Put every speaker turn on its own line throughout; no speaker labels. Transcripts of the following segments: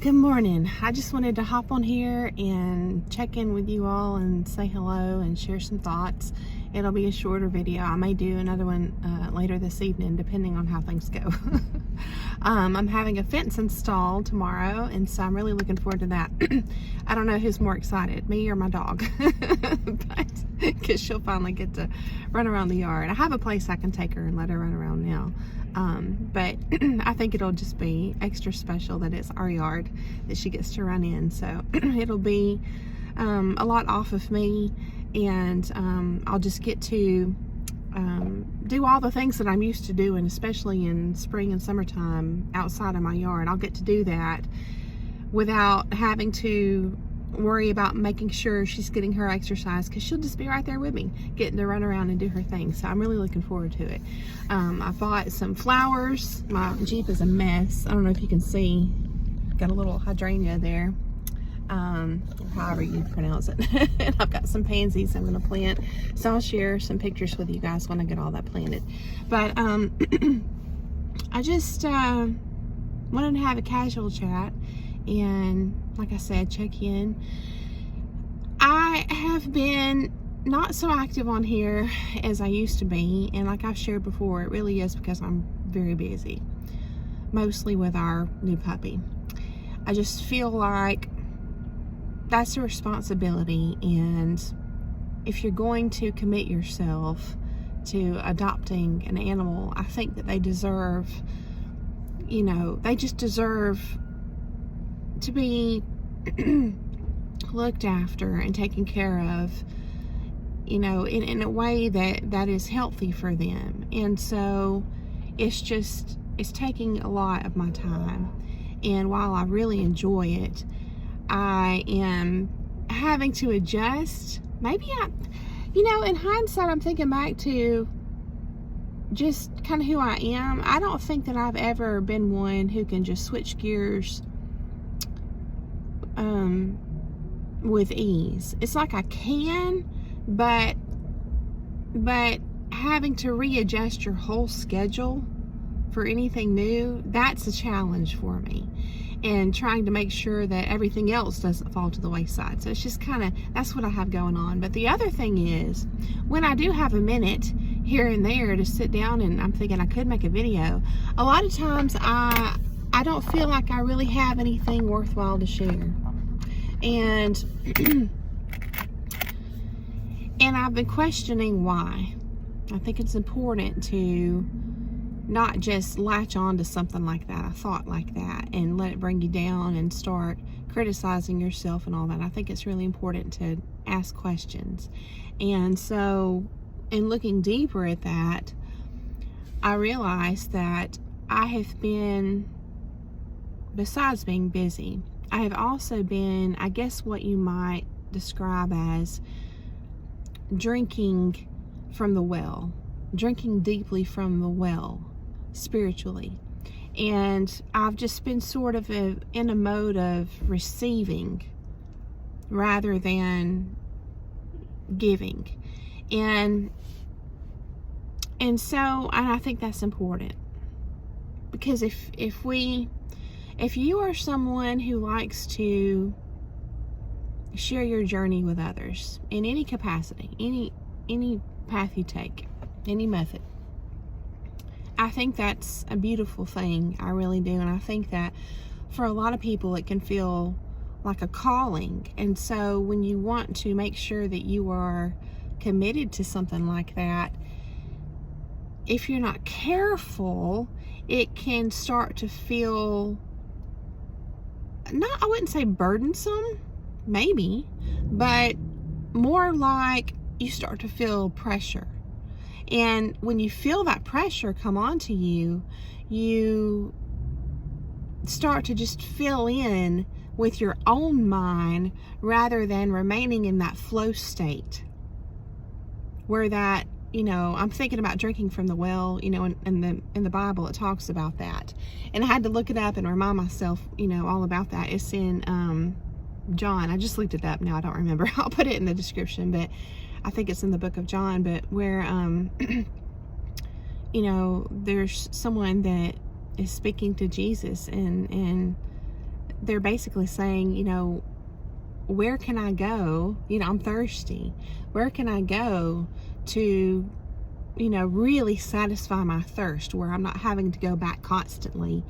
Good morning. I just wanted to hop on here and check in with you all and say hello and share some thoughts. It'll be a shorter video. I may do another one later this evening, depending on how things go. I'm having a fence installed tomorrow, and so I'm really looking forward to that. I don't know who's more excited, me or my dog, because she'll finally get to run around the yard. I have a place I can take her and let her run around now. But I think it'll just be extra special that it's our yard that she gets to run in. So it'll be a lot off of me, and I'll just get to do all the things that I'm used to doing, especially in spring and summertime outside of my yard. I'll get to do that without having to worry about making sure she's getting her exercise, because she'll just be right there with me, getting to run around and do her thing. So I'm really looking forward to it. I bought some flowers. My Jeep is a mess. I don't know if you can see, got a little hydrangea there, or however you pronounce it. And I've got some pansies I'm going to plant, so I'll share some pictures with you guys when I get all that planted. But I just wanted to have a casual chat and, like I said, check in. I have been not so active on here as I used to be, and like I've shared before, it really is because I'm very busy, mostly with our new puppy. I just feel like that's a responsibility, and if you're going to commit yourself to adopting an animal, I think that they deserve, they just deserve to be looked after and taken care of, in a way that is healthy for them. And so it's taking a lot of my time, and while I really enjoy it, I am having to adjust. Maybe in hindsight, I'm thinking back to just kind of who I am. I don't think that I've ever been one who can just switch gears with ease. It's like I can, but having to readjust your whole schedule for anything new, that's a challenge for me, and trying to make sure that everything else doesn't fall to the wayside. So it's just that's what I have going on. But the other thing is, when I do have a minute here and there to sit down and I'm thinking I could make a video, a lot of times I don't feel like I really have anything worthwhile to share. And I've been questioning why. I think it's important to not just latch on to something like that, a thought like that, and let it bring you down and start criticizing yourself and all that. I think it's really important to ask questions. And so, in looking deeper at that, I realized that I have been, besides being busy, I have also been, I guess what you might describe as drinking from the well, drinking deeply from the well, spiritually. And I've just been sort of in a mode of receiving rather than giving. And so I think that's important, because if you are someone who likes to share your journey with others in any capacity, any path you take, any method, I think that's a beautiful thing. I really do. And I think that for a lot of people it can feel like a calling. And so when you want to make sure that you are committed to something like that, if you're not careful, it can start to feel, I wouldn't say burdensome, maybe, but more like you start to feel pressure. And when you feel that pressure come onto you, you start to just fill in with your own mind rather than remaining in that flow state where that, I'm thinking about drinking from the well, in the Bible it talks about that. And I had to look it up and remind myself, all about that. It's in John. I just looked it up now, I don't remember. I'll put it in the description, but I think it's in the book of John, but where there's someone that is speaking to Jesus, and they're basically saying, where can I go? I'm thirsty. Where can I go to, really satisfy my thirst, where I'm not having to go back constantly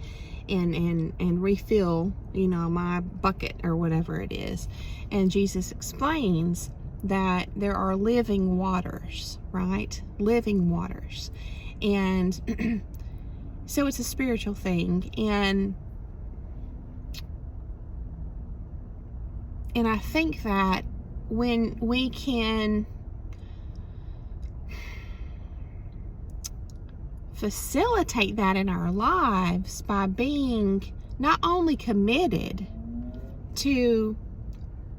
and refill, my bucket or whatever it is. And Jesus explains that there are living waters, right? Living waters. And so it's a spiritual thing. And I think that when we can facilitate that in our lives by being not only committed to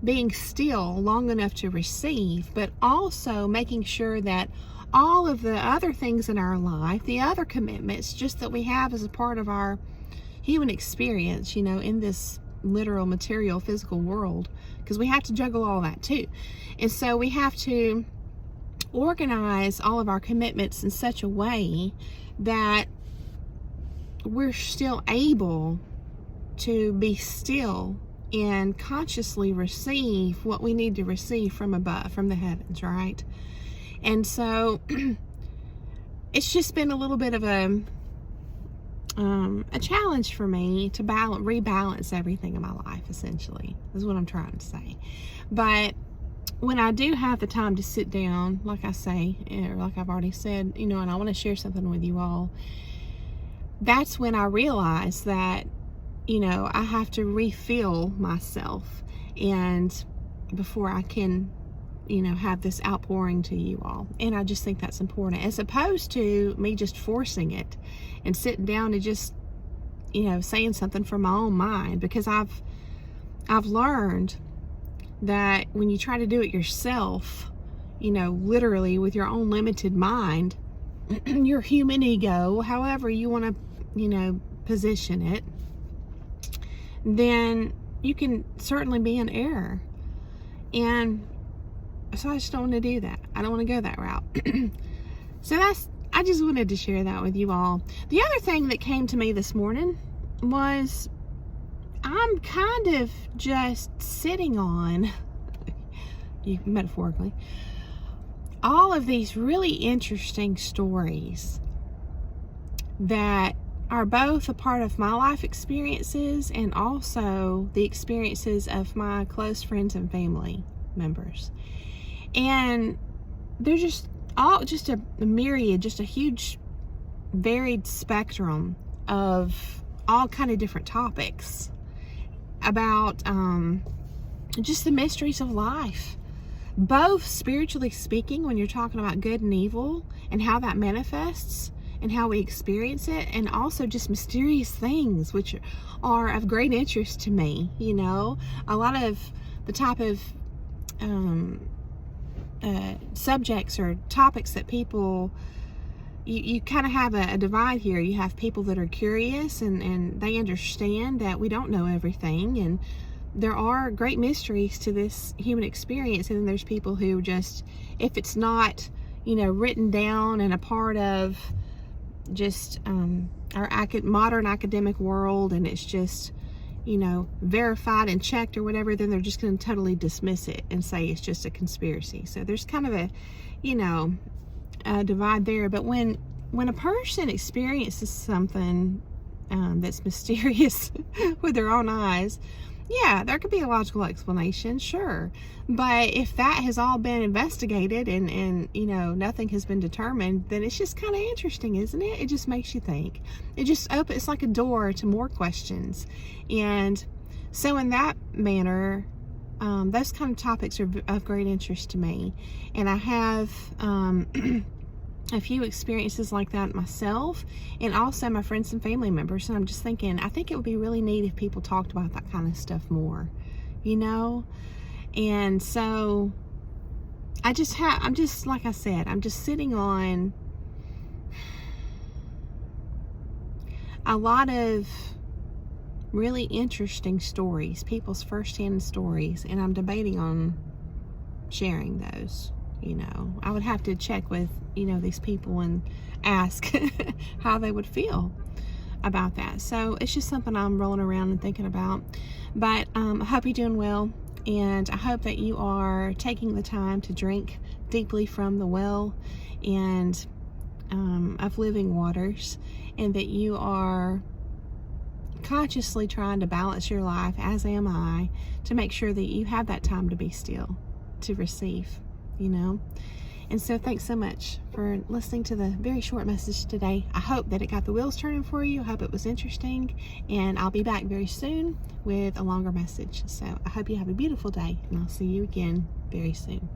being still long enough to receive, but also making sure that all of the other things in our life, the other commitments just that we have as a part of our human experience, in this literal, material, physical world, because we have to juggle all that too. And so we have to organize all of our commitments in such a way that we're still able to be still and consciously receive what we need to receive from above, from the heavens, right? And so it's just been a little bit of a challenge for me to rebalance everything in my life, essentially, is what I'm trying to say. But when I do have the time to sit down, like I say, or like I've already said, and I want to share something with you all, that's when I realize that, I have to refill myself, and before I can, have this outpouring to you all. And I just think that's important, as opposed to me just forcing it and sitting down and just, saying something from my own mind, because I've learned that when you try to do it yourself, literally with your own limited mind, your human ego, however you want to, position it, then you can certainly be in error. And so I just don't want to do that. I don't want to go that route. So I just wanted to share that with you all. The other thing that came to me this morning was I'm kind of just sitting on, metaphorically, all of these really interesting stories that are both a part of my life experiences and also the experiences of my close friends and family members. And they're just a myriad, just a huge varied spectrum of all kind of different topics about just the mysteries of life, both spiritually speaking, when you're talking about good and evil and how that manifests and how we experience it, and also just mysterious things which are of great interest to me. A lot of the type of subjects or topics that people, you kind of have a divide here. You have people that are curious and they understand that we don't know everything, and there are great mysteries to this human experience. And then there's people who just, if it's not, written down and a part of just our modern academic world, and it's just, verified and checked or whatever, then they're just going to totally dismiss it and say it's just a conspiracy. So there's kind of a divide there. But when a person experiences something that's mysterious with their own eyes, yeah, there could be a logical explanation, sure. But if that has all been investigated and nothing has been determined, then it's just kind of interesting, isn't it? It just makes you think. It's like a door to more questions. And so in that manner, those kind of topics are of great interest to me. And I have a few experiences like that myself, and also my friends and family members. And I'm just thinking, I think it would be really neat if people talked about that kind of stuff more, and so I'm just like I said, I'm just sitting on a lot of really interesting stories, people's firsthand stories, and I'm debating on sharing those. I would have to check with, these people and ask how they would feel about that. So it's just something I'm rolling around and thinking about. But I hope you're doing well, and I hope that you are taking the time to drink deeply from the well and of living waters, and that you are consciously trying to balance your life, as am I, to make sure that you have that time to be still, to receive, you know. And so thanks so much for listening to the very short message today. I hope that it got the wheels turning for you. I hope it was interesting, and I'll be back very soon with a longer message. So I hope you have a beautiful day, and I'll see you again very soon.